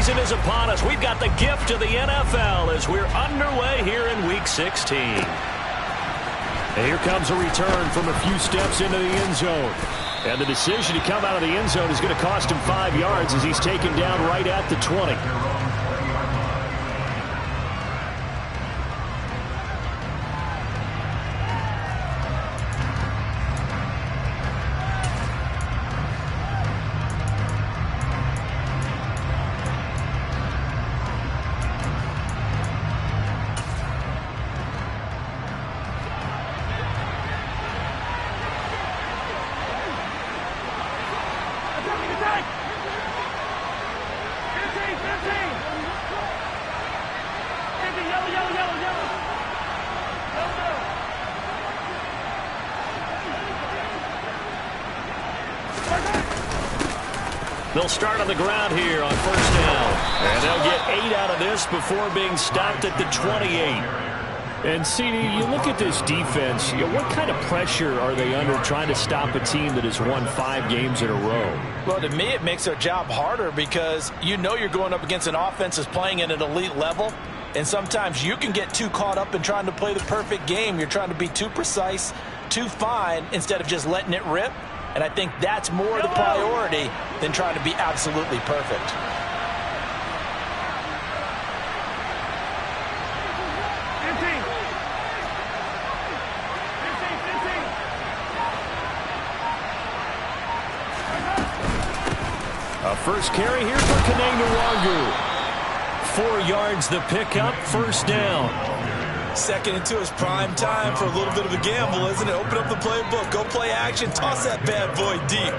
season is upon us. We've got the gift of the NFL as we're underway here in Week 16. And here comes a return from a few steps into the end zone. And the decision to come out of the end zone is going to cost him 5 yards as he's taken down right at the 20. They'll start on the ground here on first down. And they'll get 8 out of this before being stopped at the 28. And, CD, you look at this defense, what kind of pressure are they under trying to stop a team that has won 5 games in a row? Well, to me, it makes their job harder because you know you're going up against an offense that's playing at an elite level. And sometimes you can get too caught up in trying to play the perfect game. You're trying to be too precise, too fine, instead of just letting it rip. And I think that's more the priority than trying to be absolutely perfect. A first carry here for Kaneng-Nwangu. 4 yards the pickup, first down. Second into his prime time for a little bit of a gamble, isn't it? Open up the playbook, go play action, toss that bad boy deep.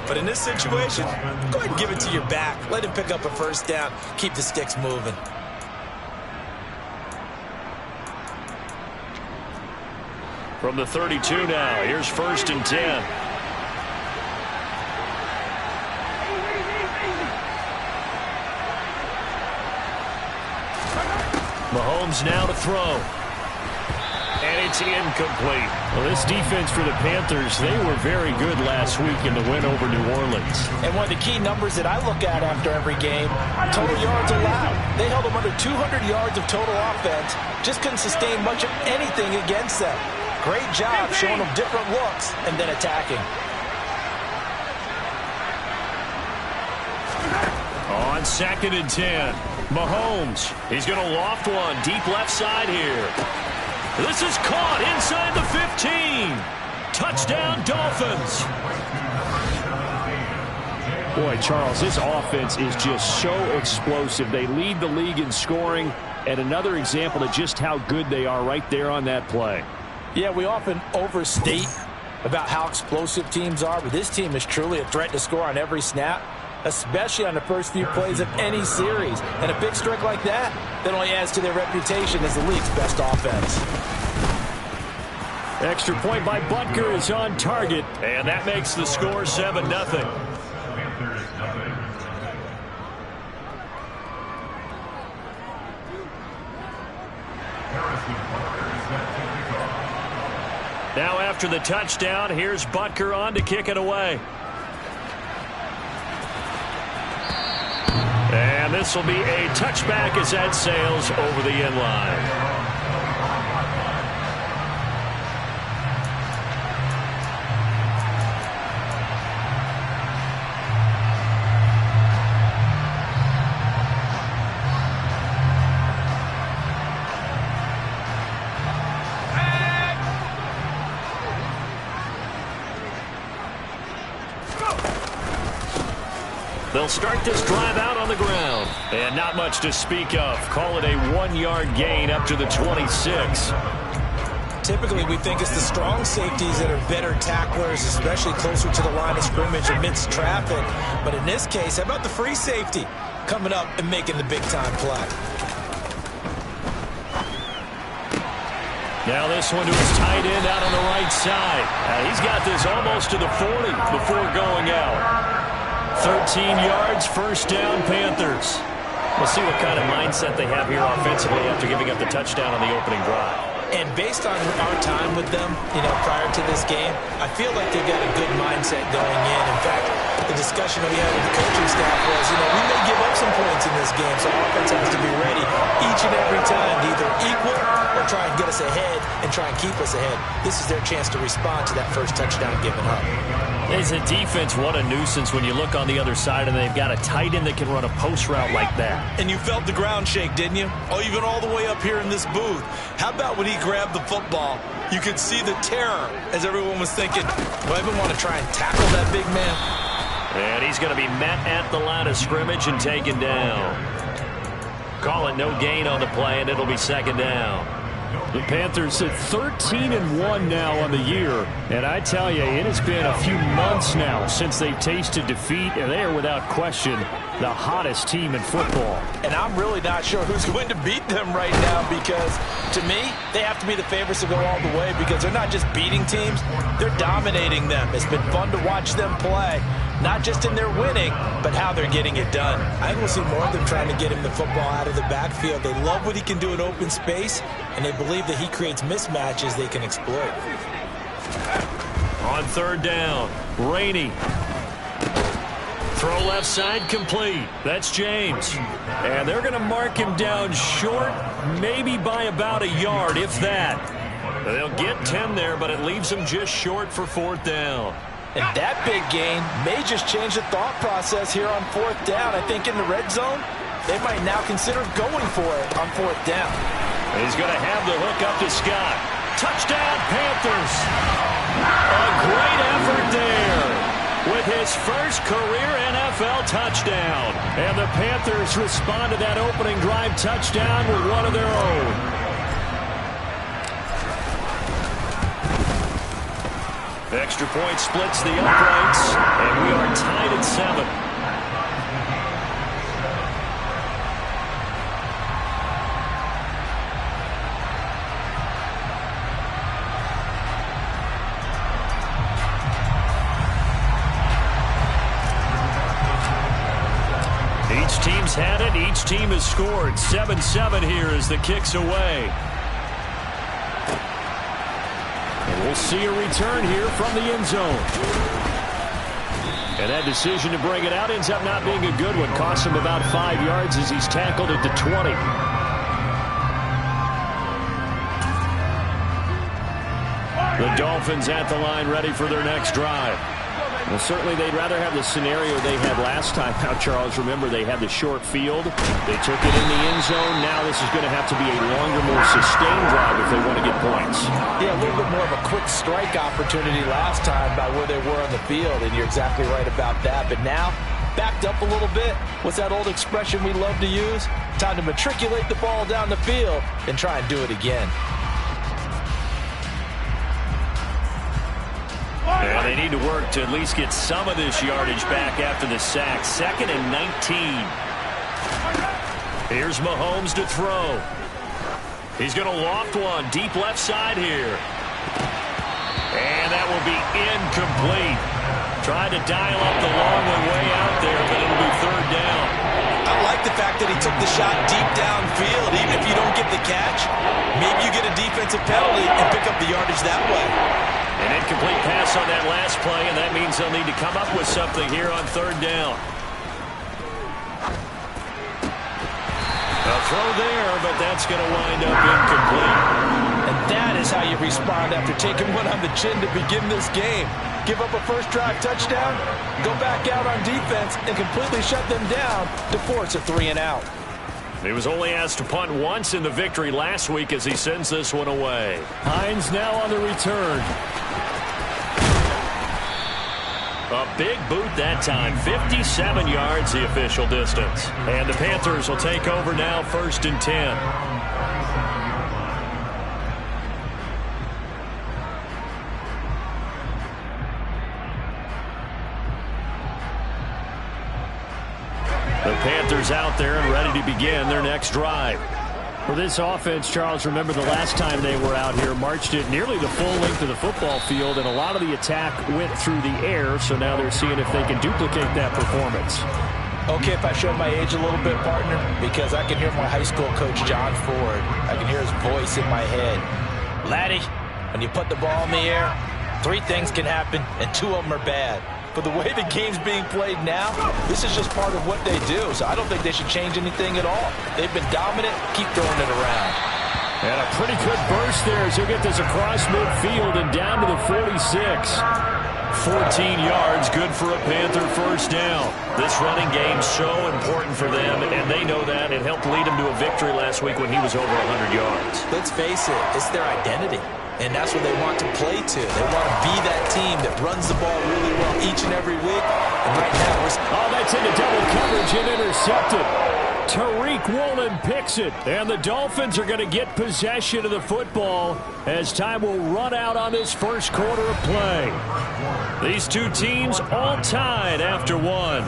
But in this situation, go ahead and give it to your back. Let him pick up a first down. Keep the sticks moving. From the 32 now, here's first and 10. Mahomes now to throw. And it's incomplete. Well, this defense for the Panthers, they were very good last week in the win over New Orleans. And one of the key numbers that I look at after every game, total yards allowed. They held them under 200 yards of total offense. Just couldn't sustain much of anything against them. Great job showing them different looks and then attacking. On second and 10, Mahomes. He's going to loft one deep left side here. This is caught inside the 15. Touchdown, Dolphins. Boy, Charles, this offense is just so explosive. They lead the league in scoring, and another example of just how good they are right there on that play. Yeah, we often overstate about how explosive teams are, but this team is truly a threat to score on every snap, especially on the first few plays of any series. And a big streak like that only adds to their reputation as the league's best offense. Extra point by Butker is on target, and that makes the score 7-0. Now after the touchdown, here's Butker on to kick it away. And this will be a touchback as that sails over the end line. They'll start this drive out on the ground. And not much to speak of. Call it a 1-yard gain up to the 26. Typically, we think it's the strong safeties that are better tacklers, especially closer to the line of scrimmage amidst traffic. But in this case, how about the free safety coming up and making the big-time play? Now this one to his tight end out on the right side. He's got this almost to the 40 before going out. 13 yards, first down, Panthers. We'll see what kind of mindset they have here offensively after giving up the touchdown on the opening drive. And based on our time with them, prior to this game, I feel like they've got a good mindset going in. In fact, the discussion that we had with the coaching staff was, we may give up some points in this game, so offense has to be ready each and every time to either equal or try and get us ahead and try and keep us ahead. This is their chance to respond to that first touchdown given up. As a defense, what a nuisance when you look on the other side and they've got a tight end that can run a post route like that. And you felt the ground shake, didn't you? Oh, even all the way up here in this booth. How about when he grabbed the football? You could see the terror as everyone was thinking, do I even want to try and tackle that big man? And he's going to be met at the line of scrimmage and taken down. Call it no gain on the play, and it'll be second down. The Panthers at 13-1 now on the year. And I tell you, it has been a few months now since they've tasted defeat, and they are without question the hottest team in football. And I'm really not sure who's going to beat them right now because, to me, they have to be the favorites to go all the way because they're not just beating teams, they're dominating them. It's been fun to watch them play, not just in their winning, but how they're getting it done. I think we'll see more of them trying to get him the football out of the backfield. They love what he can do in open space, and they believe that he creates mismatches they can exploit. On third down, Rainey. Throw left side complete. That's James. And they're going to mark him down short, maybe by about a yard, if that. They'll get 10 there, but it leaves them just short for fourth down. And that big gain may just change the thought process here on fourth down. I think in the red zone, they might now consider going for it on fourth down. He's going to have the hook up to Scott. Touchdown, Panthers. A great effort there with his first career NFL touchdown. And the Panthers respond to that opening drive touchdown with one of their own. Extra point splits the uprights, and we are tied at 7. Each team's had it. Each team has scored. 7-7 here as the kick's away. We'll see a return here from the end zone. And that decision to bring it out ends up not being a good one. Costs him about 5 yards as he's tackled at the 20. The Dolphins at the line ready for their next drive. Well, certainly they'd rather have the scenario they had last time out, Charles. Remember, they had the short field. They took it in the end zone. Now this is going to have to be a longer, more sustained drive if they want to get points. Yeah, a little bit more of a quick strike opportunity last time by where they were on the field, and you're exactly right about that. But now, backed up a little bit. What's that old expression we love to use? Time to matriculate the ball down the field and try and do it again. Yeah, they need to work to at least get some of this yardage back after the sack. 2nd and 19. Here's Mahomes to throw. He's going to loft one deep left side here. And that will be incomplete. Tried to dial up the long one way out there, but it'll be third down. I like the fact that he took the shot deep downfield. Even if you don't get the catch, maybe you get a defensive penalty and pick up the yardage that way. An incomplete pass on that last play, and that means they'll need to come up with something here on third down. A throw there, but that's going to wind up incomplete. And that is how you respond after taking one on the chin to begin this game. Give up a first drive touchdown, go back out on defense, and completely shut them down to force a 3-and-out. He was only asked to punt once in the victory last week as he sends this one away. Hines now on the return. A big boot that time. 57 yards the official distance. And the Panthers will take over now, 1st and 10. The Panthers out there and ready to begin their next drive. For this offense, Charles, remember the last time they were out here, marched it nearly the full length of the football field, and a lot of the attack went through the air, so now they're seeing if they can duplicate that performance. Okay, if I show my age a little bit, partner, because I can hear my high school coach, John Ford. I can hear his voice in my head. Laddie, when you put the ball in the air, 3 things can happen, and 2 of them are bad. But the way the game's being played now, this is just part of what they do. So I don't think they should change anything at all. They've been dominant. Keep throwing it around. And a pretty good burst there as he'll get this across midfield and down to the 46. 14 yards, good for a Panther first down. This running game's so important for them, and they know that. It helped lead them to a victory last week when he was over 100 yards. Let's face it, it's their identity, and that's what they want to play to. They want to be that team that runs the ball really well each and every week. And right now, that's into double coverage and intercepted. Tariq Woolen picks it, and the Dolphins are going to get possession of the football as time will run out on this first quarter of play. These two teams all tied after one.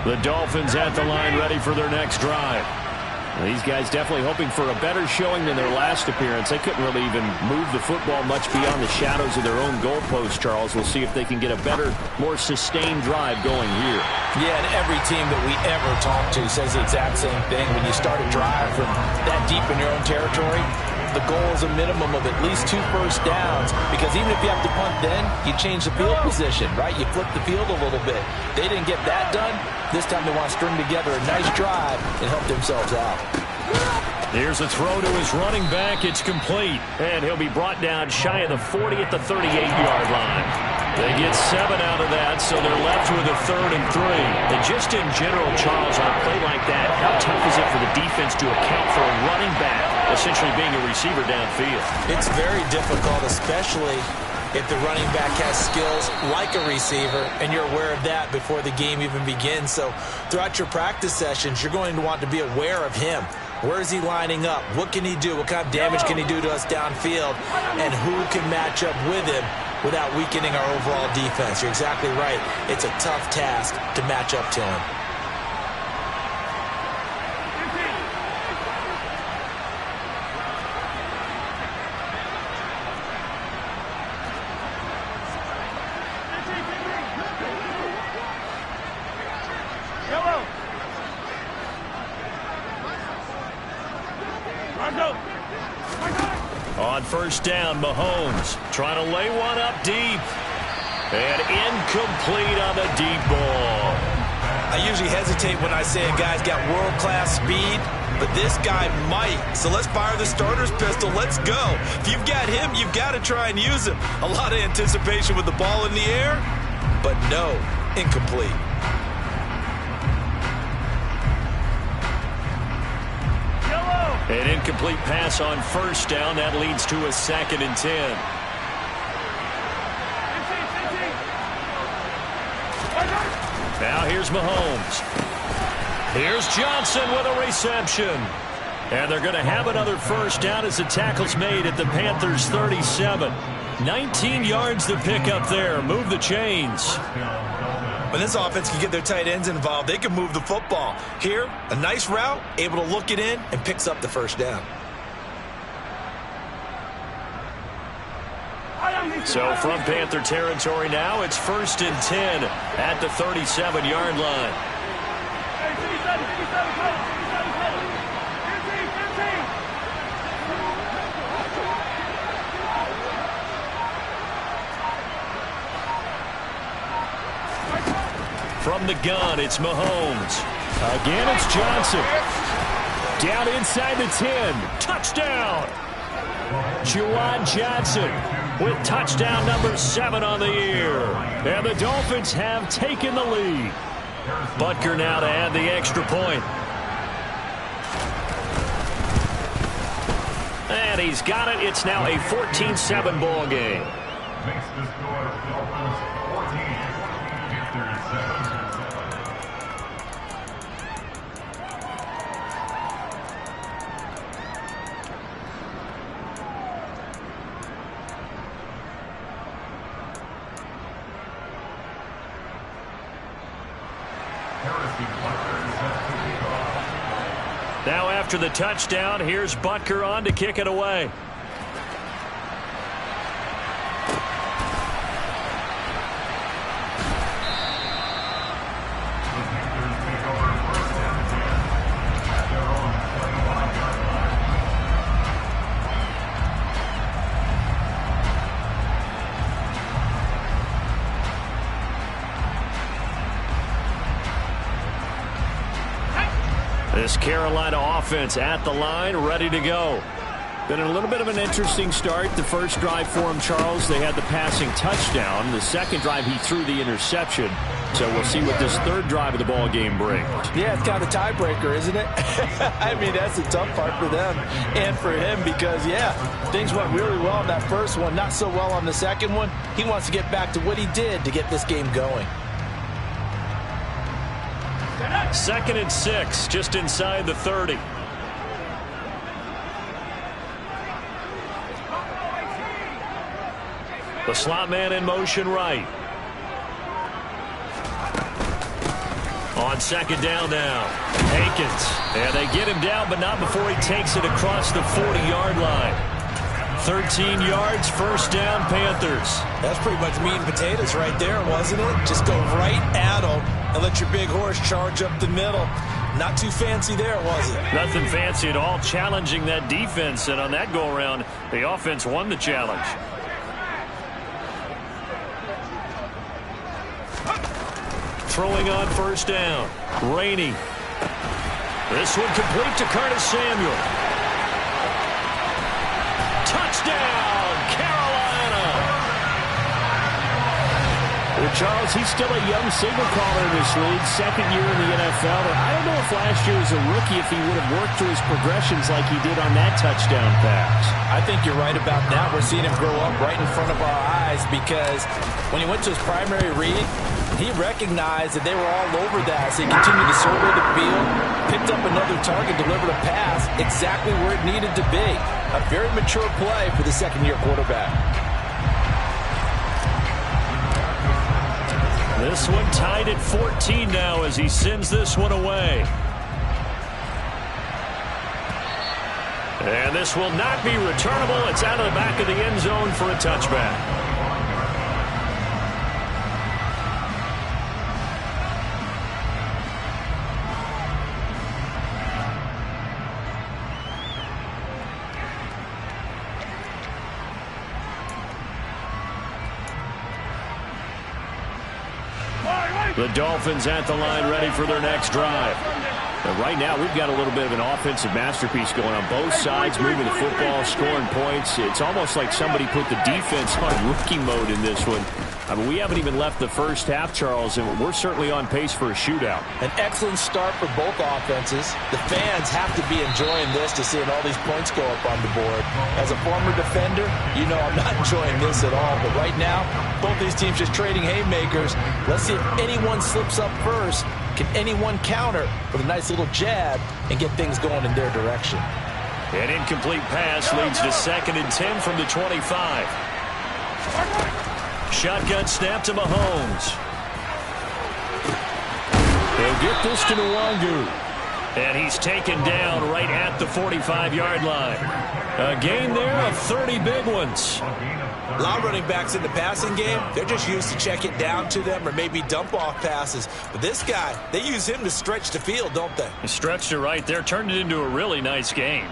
The Dolphins at the line ready for their next drive. These guys definitely hoping for a better showing than their last appearance. They couldn't really even move the football much beyond the shadows of their own goalpost, Charles. We'll see if they can get a better, more sustained drive going here. Yeah, and every team that we ever talk to says the exact same thing. When you start a drive from that deep in your own territory, the goal is a minimum of at least 2 first downs, because even if you have to punt then, you change the field position, right? You flip the field a little bit. They didn't get that done. This time they want to string together a nice drive and help themselves out. Here's a throw to his running back. It's complete, and he'll be brought down shy of the 40 at the 38-yard line. They get 7 out of that, so they're left with a 3rd and 3. And just in general, Charles, on a play like that, how tough is it for the defense to account for a running back essentially being a receiver downfield? It's very difficult, especially if the running back has skills like a receiver, and you're aware of that before the game even begins. So throughout your practice sessions, you're going to want to be aware of him. Where is he lining up? What can he do? What kind of damage can he do to us downfield? And who can match up with him without weakening our overall defense? You're exactly right. It's a tough task to match up to him. On first down, Mahomes trying to lay one up deep. And incomplete on the deep ball. I usually hesitate when I say a guy's got world-class speed, but this guy might. So let's fire the starter's pistol. Let's go. If you've got him, you've got to try and use him. A lot of anticipation with the ball in the air, but no, incomplete. An incomplete pass on first down. That leads to a 2nd and 10. Now here's Mahomes. Here's Johnson with a reception. And they're going to have another first down as the tackle's made at the Panthers' 37. 19 yards to pick up there. Move the chains. When this offense can get their tight ends involved, they can move the football. Here, a nice route, able to look it in, and picks up the first down. So from Panther territory now, it's 1st and 10 at the 37-yard line. From the gun, it's Mahomes. Again, it's Johnson. Down inside the 10. Touchdown! Juwan Johnson with touchdown number 7 on the year. And the Dolphins have taken the lead. Butker now to add the extra point. And he's got it. It's now a 14-7 ball game. Makes the score Dolphins 14, Panthers 7. Now after the touchdown, here's Butker on to kick it away. This Carolina offense at the line, ready to go. Been a little bit of an interesting start. The first drive for him, Charles, they had the passing touchdown. The second drive, he threw the interception. So we'll see what this third drive of the ball game brings. Yeah, it's kind of a tiebreaker, isn't it? I mean, that's the tough part for them and for him because, yeah, things went really well on that first one, not so well on the second one. He wants to get back to what he did to get this game going. 2nd and 6, just inside the 30. The slot man in motion right. On 2nd down now, Hankins. And they get him down, but not before he takes it across the 40-yard line. 13 yards, first down, Panthers. That's pretty much meat and potatoes right there, wasn't it? Just go right at him and let your big horse charge up the middle. Not too fancy there, was it? Nothing fancy at all, challenging that defense. And on that go-around, the offense won the challenge. Throwing on first down, Rainey. This one complete to Curtis Samuel. Touchdown, Carolina! Well, Charles, he's still a young signal caller in this league, second year in the NFL. And I don't know if last year as a rookie, if he would have worked through his progressions like he did on that touchdown pass. I think you're right about that. We're seeing him grow up right in front of our eyes because when he went to his primary read, he recognized that they were all over that, so he continued to survey the field, picked up another target, delivered a pass exactly where it needed to be. A very mature play for the second-year quarterback. This one tied at 14 now as he sends this one away. And this will not be returnable. It's out of the back of the end zone for a touchback. The Dolphins at the line ready for their next drive. And right now we've got a little bit of an offensive masterpiece going on both sides, moving the football, scoring points. It's almost like somebody put the defense on rookie mode in this one. I mean, we haven't even left the first half, Charles, and we're certainly on pace for a shootout. An excellent start for both offenses. The fans have to be enjoying this to seeing all these points go up on the board. As a former defender, you know I'm not enjoying this at all. But right now, both these teams just trading haymakers. Let's see if anyone slips up first. Can anyone counter with a nice little jab and get things going in their direction? An incomplete pass leads to 2nd and 10 from the 25. Shotgun snap to Mahomes. They'll get this to Nwangu. And he's taken down right at the 45-yard line. A gain there of 30 big ones. A lot of running backs in the passing game, they're just used to check it down to them or maybe dump off passes. But this guy, they use him to stretch the field, don't they? He stretched it right there, turned it into a really nice game.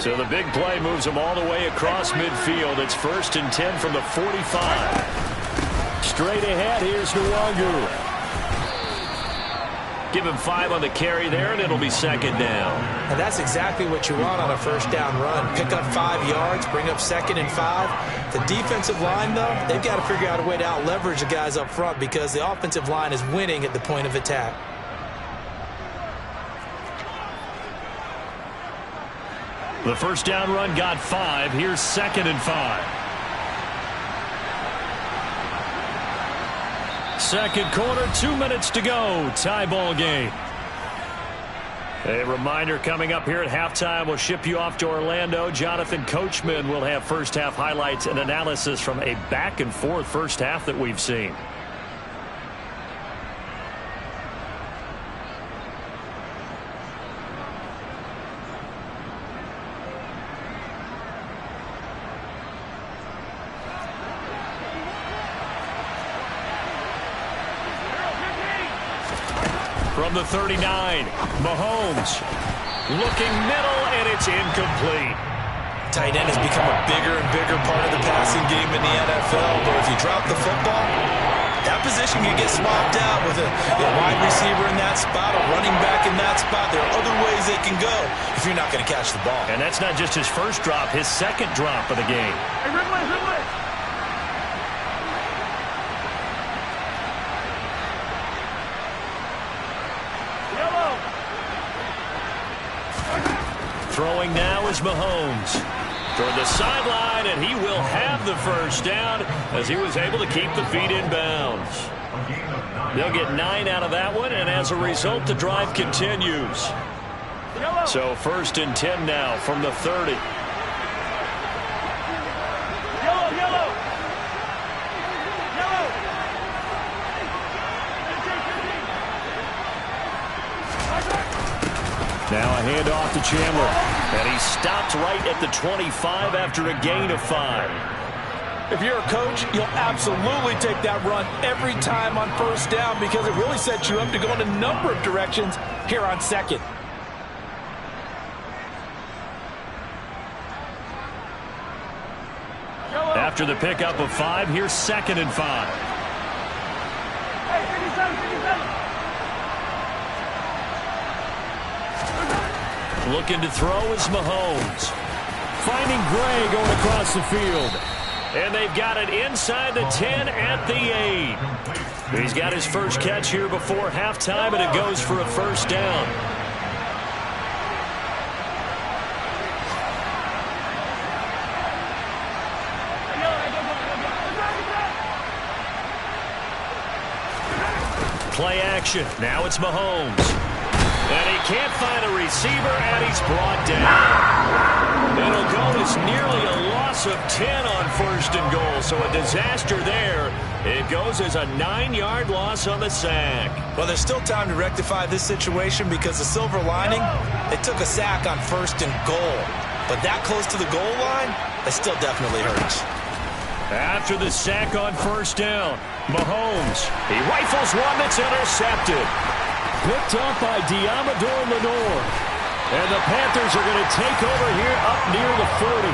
So the big play moves him all the way across midfield. It's 1st and 10 from the 45. Straight ahead, here's Nwangu. Give him 5 on the carry there, and it'll be 2nd down. And that's exactly what you want on a first down run. Pick up 5 yards, bring up 2nd and 5. The defensive line, though, they've got to figure out a way to out-leverage the guys up front because the offensive line is winning at the point of attack. The first down run got 5. Here's 2nd and 5. Second quarter, 2 minutes to go. Tie ball game. A reminder coming up here at halftime. We'll ship you off to Orlando. Jonathan Coachman will have first half highlights and analysis from a back and forth first half that we've seen. From the 39, Mahomes looking middle, and it's incomplete. Tight end has become a bigger and bigger part of the passing game in the NFL, but if you drop the football, that position can get swapped out with a wide receiver in that spot, a running back in that spot. There are as they can go if you're not going to catch the ball. And that's not just his first drop, his second drop of the game. Throwing now is Mahomes toward the sideline, and he will have the first down as he was able to keep the feet in bounds. They'll get 9 out of that one, and as a result, the drive continues. So 1st and 10 now from the 30. Now a handoff to Chandler, and he stopped right at the 25 after a gain of 5. If you're a coach, you'll absolutely take that run every time on 1st down because it really sets you up to go in a number of directions here on 2nd. After the pickup of 5, here's 2nd and 5. Looking to throw is Mahomes. Finding Gray going across the field. And they've got it inside the 10 at the 8. He's got his first catch here before halftime, and it goes for a 1st down. Play action. Now it's Mahomes. And he can't find a receiver, and he's brought down. It'll go as nearly a loss of 10 on 1st and goal, so a disaster there. It goes as a 9-yard loss on the sack. Well, there's still time to rectify this situation because the silver lining, it took a sack on 1st and goal. But that close to the goal line, it still definitely hurts. After the sack on 1st down, Mahomes, he rifles one that's intercepted. Picked up by Diamador Lenore. And the Panthers are going to take over here up near the 40.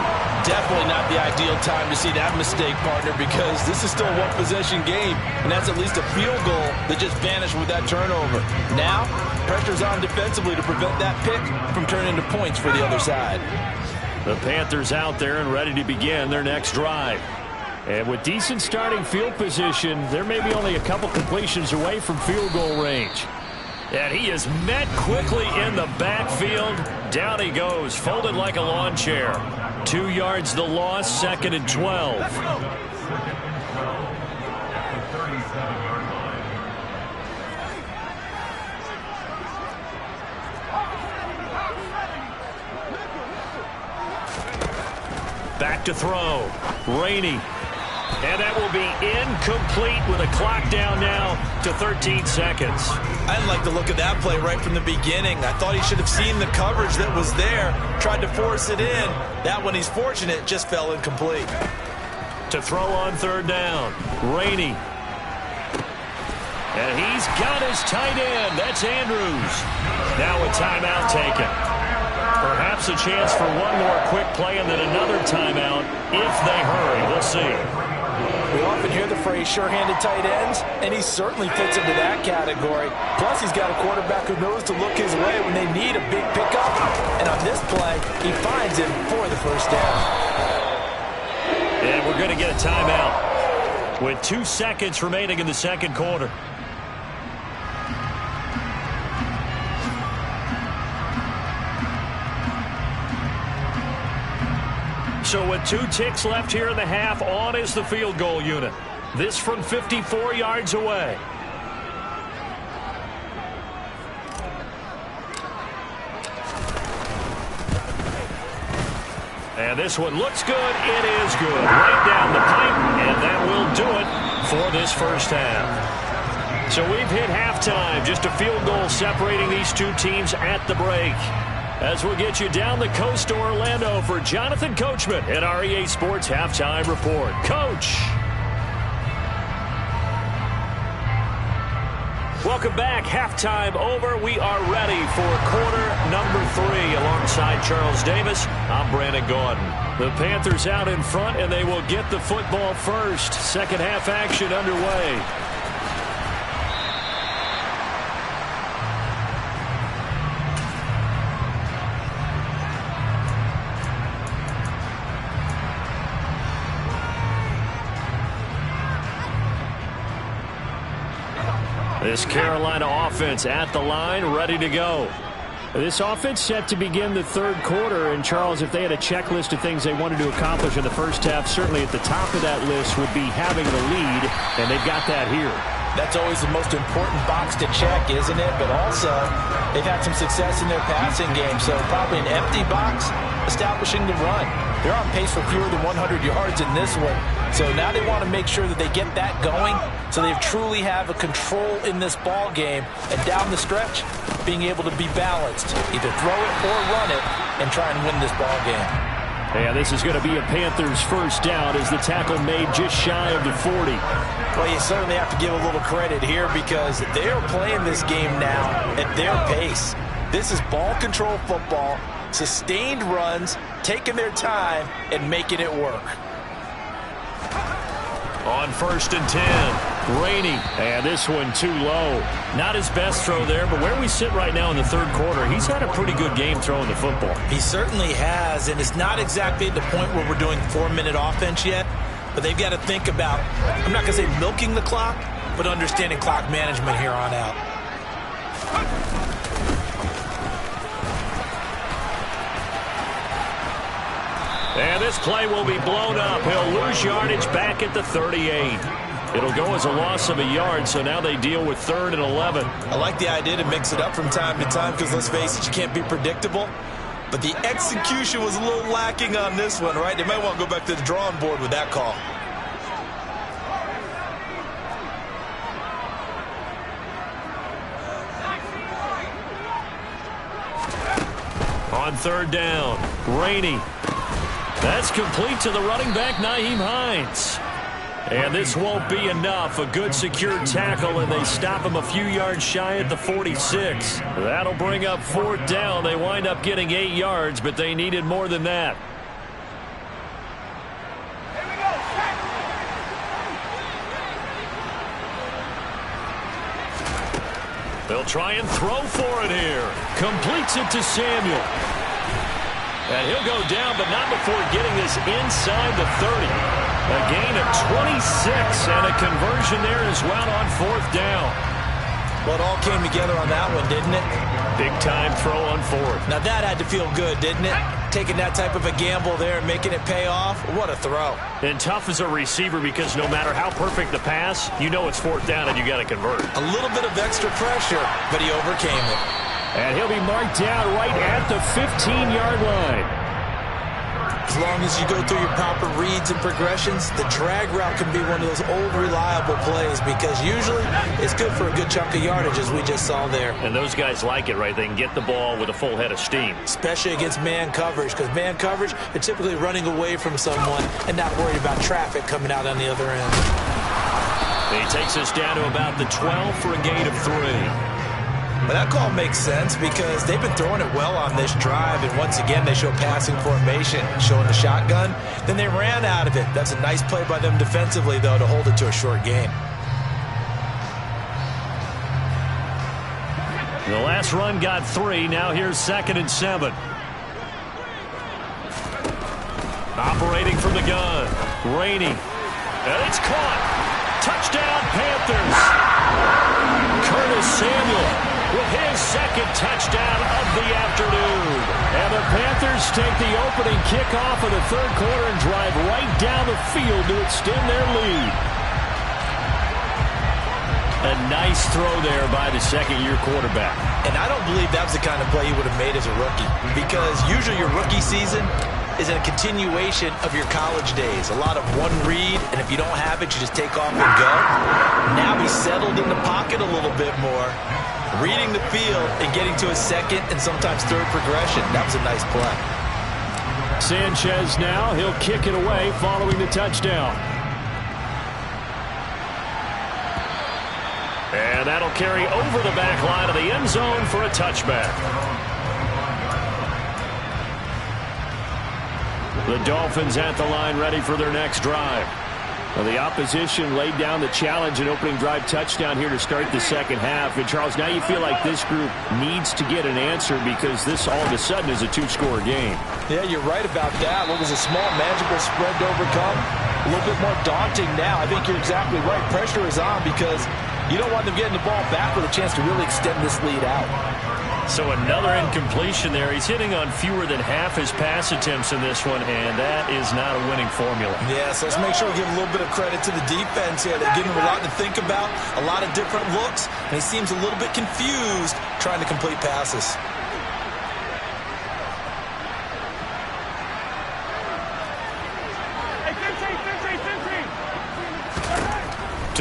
Definitely not the ideal time to see that mistake, partner, because this is still a one-possession game, and that's at least a field goal that just vanished with that turnover. Now, pressure's on defensively to prevent that pick from turning into points for the other side. The Panthers out there and ready to begin their next drive. And with decent starting field position, they're maybe only a couple completions away from field goal range. And he is met quickly in the backfield. Down he goes, folded like a lawn chair. 2 yards the loss, 2nd and 12. Back to throw. Rainey. And that will be incomplete with a clock down now to 13 seconds. I didn't like the look of that play right from the beginning. I thought he should have seen the coverage that was there, tried to force it in. That one, he's fortunate, just fell incomplete. To throw on 3rd down, Rainey. And he's got his tight end. That's Andrews. Now a timeout taken. Perhaps a chance for one more quick play and then another timeout if they hurry. We'll see. We often hear the phrase sure-handed tight ends, and he certainly fits into that category. Plus, he's got a quarterback who knows to look his way when they need a big pickup. And on this play, he finds him for the 1st down. And we're going to get a timeout with 2 seconds remaining in the 2nd quarter. So with 2 ticks left here in the half, on is the field goal unit. This from 54 yards away. And this one looks good. It is good. Right down the pipe, and that will do it for this 1st half. So we've hit halftime. Just a field goal separating these 2 teams at the break. As we'll get you down the coast to Orlando for Jonathan Coachman at our EA Sports Halftime Report. Coach. Welcome back. Halftime over. We are ready for quarter number 3. Alongside Charles Davis, I'm Brandon Gaudin. The Panthers out in front, and they will get the football first. 2nd half action underway. This Carolina offense at the line, ready to go. This offense set to begin the third quarter. And, Charles, if they had a checklist of things they wanted to accomplish in the first half, certainly at the top of that list would be having the lead, and they've got that here. That's always the most important box to check, isn't it? But also, they've had some success in their passing game, so probably an empty box, establishing the run. They're on pace for fewer than 100 yards in this one, so now they want to make sure that they get that going so they truly have a control in this ball game, and down the stretch, being able to be balanced, either throw it or run it, and try and win this ball game. Yeah, this is going to be a Panthers first down as the tackle made just shy of the 40. Well, you certainly have to give a little credit here because they're playing this game now at their pace. This is ball control football, sustained runs, taking their time, and making it work. On 1st and 10, Rainey, and this one too low. Not his best throw there, but where we sit right now in the third quarter, he's had a pretty good game throwing the football. He certainly has, and it's not exactly at the point where we're doing 4-minute offense yet, but they've got to think about, I'm not going to say milking the clock, but understanding clock management here on out. And this play will be blown up. He'll lose yardage back at the 38. It'll go as a loss of a yard, so now they deal with 3rd and 11. I like the idea to mix it up from time to time because, let's face it, you can't be predictable. But the execution was a little lacking on this one, right? They might want to go back to the drawing board with that call. On 3rd down, Rainey. That's complete to the running back, Nyheim Hines. And this won't be enough. A good secure tackle, and they stop him a few yards shy at the 46. That'll bring up 4th down. They wind up getting 8 yards, but they needed more than that. They'll try and throw for it here. Completes it to Samuel. And he'll go down, but not before getting this inside the 30. A gain of 26 and a conversion there as well on 4th down. Well, it all came together on that one, didn't it? Big time throw on 4th. Now that had to feel good, didn't it? Taking that type of a gamble there and making it pay off. What a throw. And tough as a receiver because no matter how perfect the pass, you know it's 4th down and you got to convert. A little bit of extra pressure, but he overcame it. And he'll be marked down right at the 15-yard line. As long as you go through your proper reads and progressions, the drag route can be one of those old reliable plays because usually it's good for a good chunk of yardage, as we just saw there. And those guys like it, right? They can get the ball with a full head of steam. Especially against man coverage, because man coverage, they're typically running away from someone and not worried about traffic coming out on the other end. He takes us down to about the 12 for a gain of 3. Well, that call makes sense because they've been throwing it well on this drive, and once again they show passing formation, showing the shotgun. Then they ran out of it. That's a nice play by them defensively, though, to hold it to a short gain. The last run got 3. Now here's 2nd and 7. Operating from the gun, Rainey. And it's caught. Touchdown, Panthers. Curtis Samuel with his 2nd touchdown of the afternoon. And the Panthers take the opening kickoff of the 3rd quarter and drive right down the field to extend their lead. A nice throw there by the 2nd-year quarterback. And I don't believe that was the kind of play he would have made as a rookie, because usually your rookie season is a continuation of your college days. A lot of one read, and if you don't have it, you just take off and go. Now he's settled in the pocket a little bit more, reading the field and getting to his 2nd and sometimes 3rd progression. That was a nice play. Sanchez now, he'll kick it away following the touchdown. And that'll carry over the back line of the end zone for a touchback. The Dolphins at the line, ready for their next drive. Well, the opposition laid down the challenge and opening drive touchdown here to start the 2nd half. And, Charles, now you feel like this group needs to get an answer because this all of a sudden is a 2-score game. Yeah, you're right about that. What was a small, manageable spread to overcome? A little bit more daunting now. I think you're exactly right. Pressure is on because You don't want them getting the ball back with a chance to really extend this lead out. So another incompletion there. He's hitting on fewer than half his pass attempts in this one, and that is not a winning formula. Yeah, so let's make sure we give a little bit of credit to the defense here. They're giving him a lot to think about, a lot of different looks, and he seems a little bit confused trying to complete passes.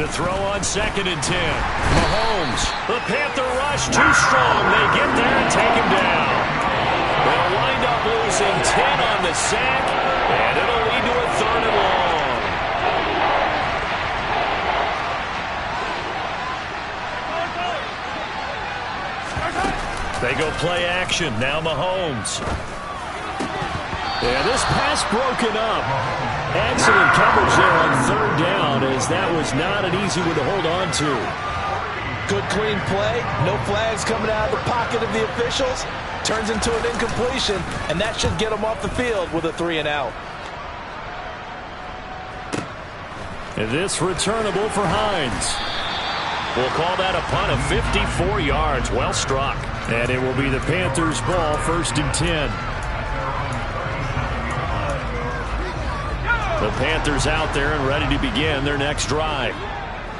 To throw on 2nd and 10. Mahomes. The Panther rush too strong. They get there and take him down. They'll wind up losing 10 on the sack, and it'll lead to a 3rd and long. They go play action. Now Mahomes. Yeah, this pass broken up. Excellent coverage there on 3rd down, as that was not an easy one to hold on to. Good clean play. No flags coming out of the pocket of the officials. Turns into an incompletion, and that should get them off the field with a 3 and out. And this returnable for Hines. We'll call that a punt of 54 yards. Well struck. And it will be the Panthers' ball, 1st and 10. The Panthers out there and ready to begin their next drive.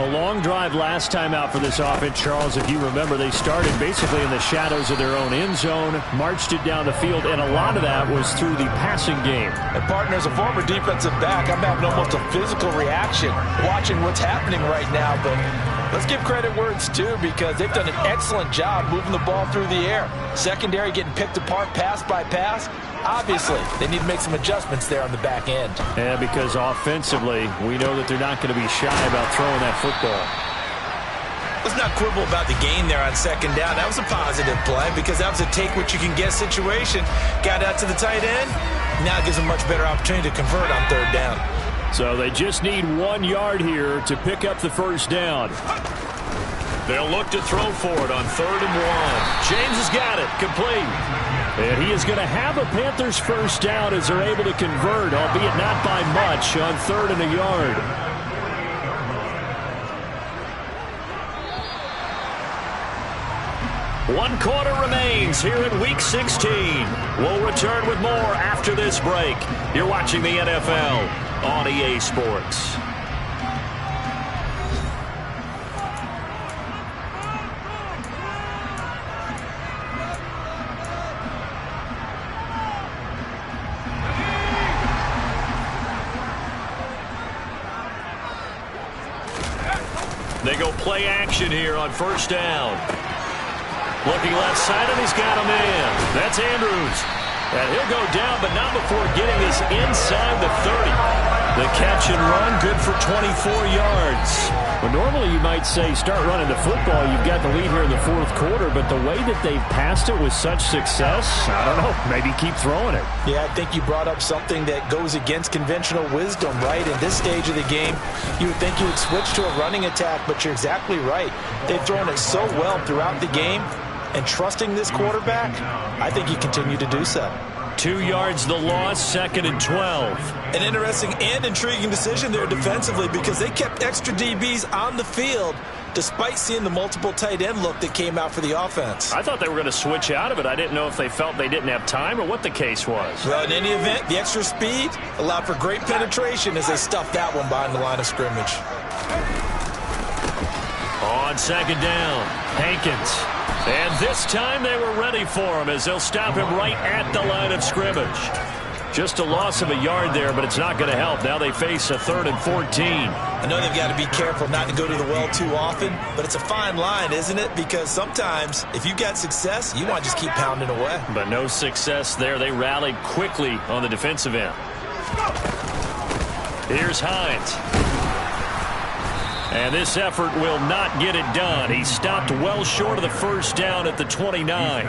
A long drive last time out for this offense, Charles. If you remember, they started basically in the shadows of their own end zone, marched it down the field, and a lot of that was through the passing game. And partner, as a former defensive back, I'm having almost a physical reaction watching what's happening right now. But let's give credit where it's due, because they've done an excellent job moving the ball through the air. Secondary getting picked apart pass by pass. Obviously, they need to make some adjustments there on the back end. And because offensively, we know that they're not going to be shy about throwing that football. Let's not quibble about the gain there on 2nd down. That was a positive play, because that was a take-what-you-can-get situation. Got out to the tight end. Now it gives them a much better opportunity to convert on 3rd down. So they just need 1 yard here to pick up the 1st down. They'll look to throw for it on 3rd and 1. James has got it. Complete. And he is going to have a Panthers 1st down as they're able to convert, albeit not by much, on 3rd and a yard. One quarter remains here in Week 16. We'll return with more after this break. You're watching the NFL on EA Sports. They go play action here on 1st down. Looking left side, and he's got a man. That's Andrews. And he'll go down, but not before getting this inside the 30. The catch and run, good for 24 yards. Well, normally you might say start running the football. You've got the lead here in the 4th quarter, but the way that they've passed it with such success, I don't know, maybe keep throwing it. Yeah, I think you brought up something that goes against conventional wisdom, right? In this stage of the game, you would think you would switch to a running attack, but you're exactly right. They've thrown it so well throughout the game, and trusting this quarterback, I think you continue to do so. 2 yards the loss, 2nd and 12. An interesting and intriguing decision there defensively, because they kept extra DBs on the field despite seeing the multiple tight end look that came out for the offense. I thought they were going to switch out of it. I didn't know if they felt they didn't have time or what the case was. Well, in any event, the extra speed allowed for great penetration as they stuffed that one behind the line of scrimmage. On 2nd down, Hankins. And this time they were ready for him as they'll stop him right at the line of scrimmage. Just a loss of a yard there, but it's not going to help. Now they face a 3rd and 14. I know they've got to be careful not to go to the well too often, but it's a fine line, isn't it? Because sometimes if you've got success, you want to just keep pounding away. But no success there. They rallied quickly on the defensive end. Here's Hines. And this effort will not get it done. He stopped well short of the 1st down at the 29.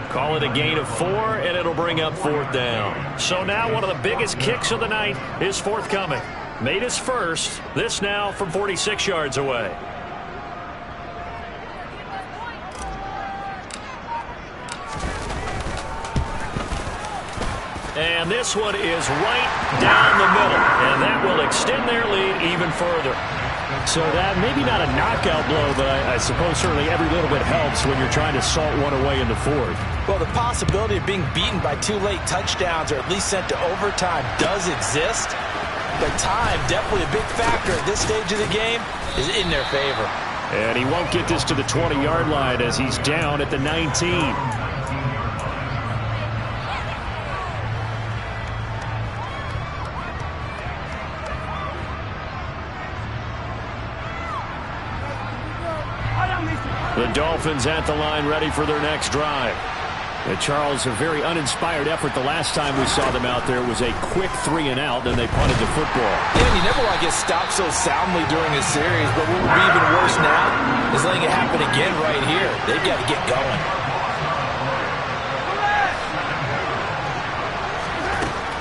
Call it a gain of 4, and it'll bring up 4th down. So now one of the biggest kicks of the night is forthcoming. Made his first. This now from 46 yards away. And this one is right down the middle, and that will extend their lead even further. So that maybe not a knockout blow, but I suppose certainly every little bit helps when you're trying to salt one away in the fourth. Well, the possibility of being beaten by 2 late touchdowns or at least sent to overtime does exist. But time, definitely a big factor at this stage of the game, is in their favor. And he won't get this to the 20-yard line as he's down at the 19. The Dolphins at the line ready for their next drive. Charles, a very uninspired effort the last time we saw them out there. It was a quick 3-and-out, then they punted the football. Yeah, you never want to get stopped so soundly during a series, but what would be even worse now is letting it happen again right here. They've got to get going.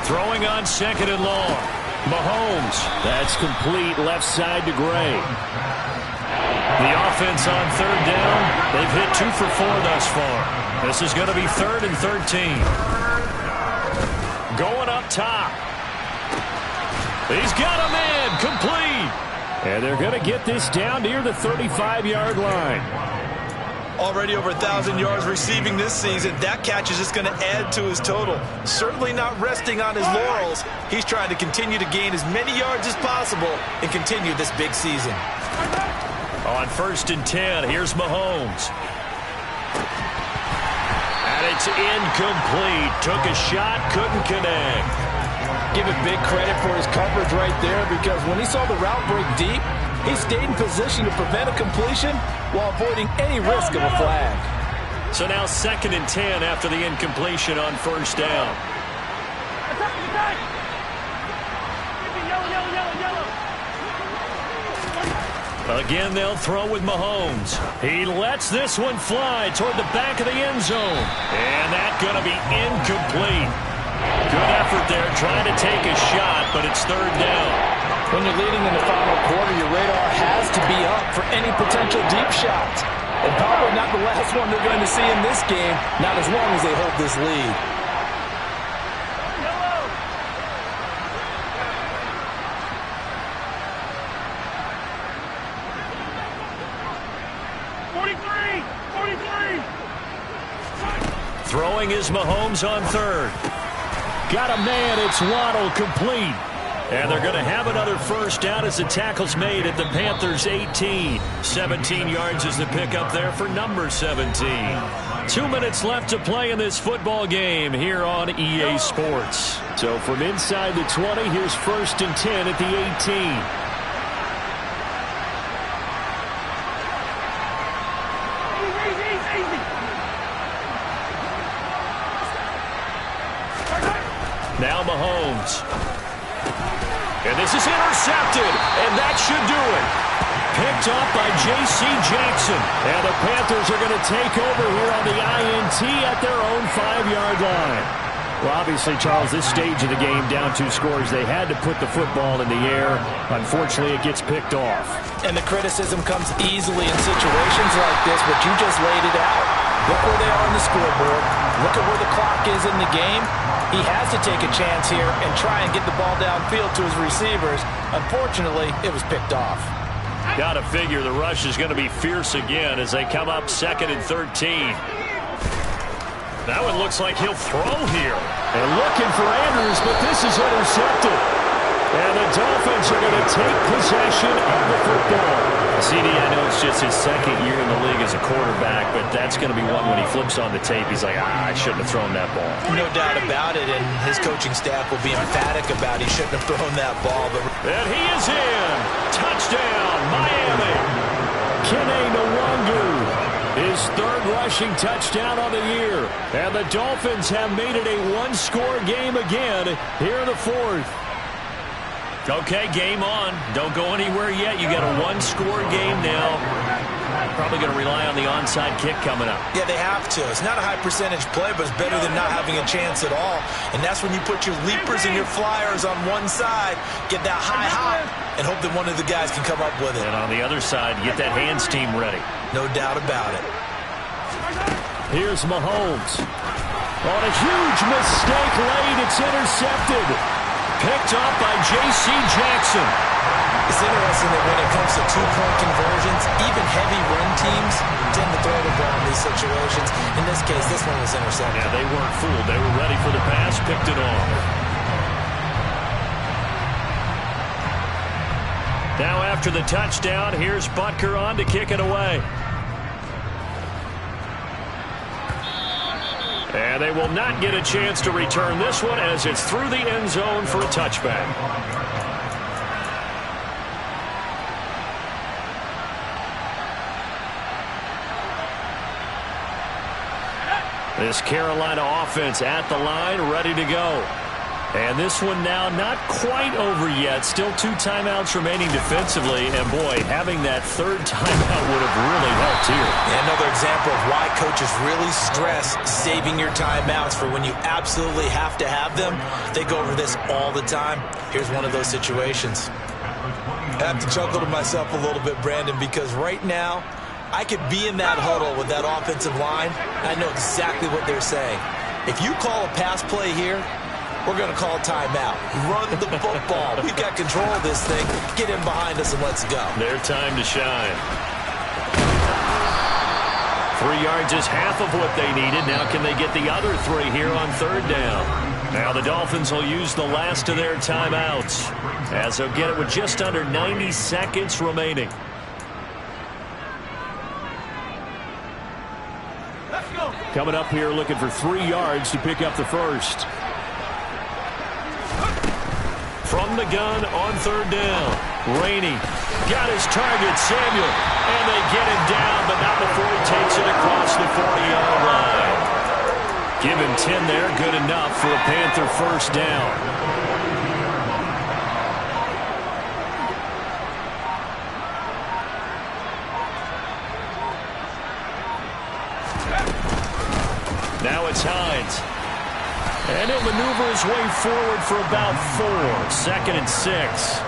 Throwing on 2nd and long. Mahomes. That's complete left side to Gray. The offense on 3rd down. They've hit 2 for 4 thus far. This is going to be 3rd and 13. Going up top. He's got a man complete. And they're going to get this down near the 35-yard line. Already over 1,000 yards receiving this season. That catch is just going to add to his total. Certainly not resting on his laurels. He's trying to continue to gain as many yards as possible and continue this big season. On 1st and 10, here's Mahomes. And it's incomplete. Took a shot, couldn't connect. Give him big credit for his coverage right there, because when he saw the route break deep, he stayed in position to prevent a completion while avoiding any risk of a flag. So now 2nd and 10 after the incompletion on 1st down. Again, they'll throw with Mahomes. He lets this one fly toward the back of the end zone. And that's going to be incomplete. Good effort there trying to take a shot, but it's 3rd down. When you're leading in the final quarter, your radar has to be up for any potential deep shots. And probably not the last one they're going to see in this game, not as long as they hold this lead. Throwing is Mahomes on 3rd. Got a man, it's Waddle, complete. And they're going to have another 1st down as the tackle's made at the Panthers' 18. 17 yards is the pickup there for number 17. 2 minutes left to play in this football game here on EA Sports. So from inside the 20, here's 1st and 10 at the 18. Now Mahomes. And this is intercepted, and that should do it. Picked up by J.C. Jackson. And the Panthers are going to take over here on the INT at their own 5-yard line. Well, obviously, Charles, this stage of the game, down 2 scores, they had to put the football in the air. Unfortunately, it gets picked off. And the criticism comes easily in situations like this, but you just laid it out. Look where they are on the scoreboard. Look at where the clock is in the game. He has to take a chance here and try and get the ball downfield to his receivers. Unfortunately, it was picked off. Got to figure the rush is going to be fierce again as they come up 2nd and 13. That one looks like he'll throw here. And looking for Andrews, but this is intercepted. And the Dolphins are going to take possession of the football. CD, I know it's just his 2nd year in the league as a quarterback, but that's going to be one when he flips on the tape. He's like, I shouldn't have thrown that ball. No doubt about it, and his coaching staff will be emphatic about he shouldn't have thrown that ball. But and he is in. Touchdown, Miami. Kene Nwangu, his 3rd rushing touchdown on the year. And the Dolphins have made it a 1-score game again here in the 4th. Okay, game on. Don't go anywhere yet. You got a 1-score game now. Probably going to rely on the onside kick coming up. Yeah, they have to. It's not a high percentage play, but it's better than not having a chance at all. And that's when you put your leapers and your flyers on one side, get that high hop, and hope that one of the guys can come up with it. And on the other side, get that hands team ready. No doubt about it. Here's Mahomes. On a huge mistake late, it's intercepted. Picked up by J.C. Jackson. It's interesting that when it comes to two-point conversions, even heavy run teams tend to throw the ball in these situations. In this case, this one was intercepted. Yeah, they weren't fooled. They were ready for the pass, picked it off. Now after the touchdown, here's Butker on to kick it away. And they will not get a chance to return this one as it's through the end zone for a touchback. This Carolina offense at the line, ready to go. And this one now not quite over yet. Still 2 timeouts remaining defensively. And, boy, having that third timeout would have really helped here. And another example of why coaches really stress saving your timeouts for when you absolutely have to have them. They go over this all the time. Here's one of those situations. I have to chuckle to myself a little bit, Brandon, because right now I could be in that huddle with that offensive line. I know exactly what they're saying. If you call a pass play here, we're going to call timeout. Run the football. We've got control of this thing. Get in behind us and let's go. Their time to shine. 3 yards is half of what they needed. Now can they get the other 3 here on third down? Now the Dolphins will use the last of their timeouts as they'll get it with just under 90 seconds remaining. Coming up here looking for 3 yards to pick up the first. From the gun on third down. Rainey got his target, Samuel. And they get him down, but not before he takes it across the 40-yard line. Give him 10 there, good enough for a Panther first down. Now it's Hines. And he'll maneuver his way forward for about 4. 2nd and 6.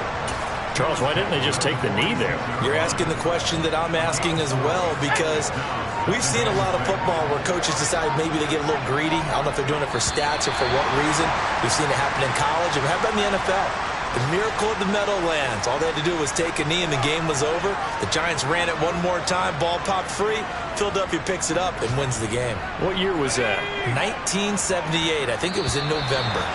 Charles, why didn't they just take the knee there? You're asking the question that I'm asking as well, because we've seen a lot of football where coaches decide maybe they get a little greedy. I don't know if they're doing it for stats or for what reason. We've seen it happen in college, and how about in the NFL? The miracle of the Meadowlands. All they had to do was take a knee and the game was over. The Giants ran it one more time. Ball popped free. Philadelphia picks it up and wins the game. What year was that? 1978. I think it was in November.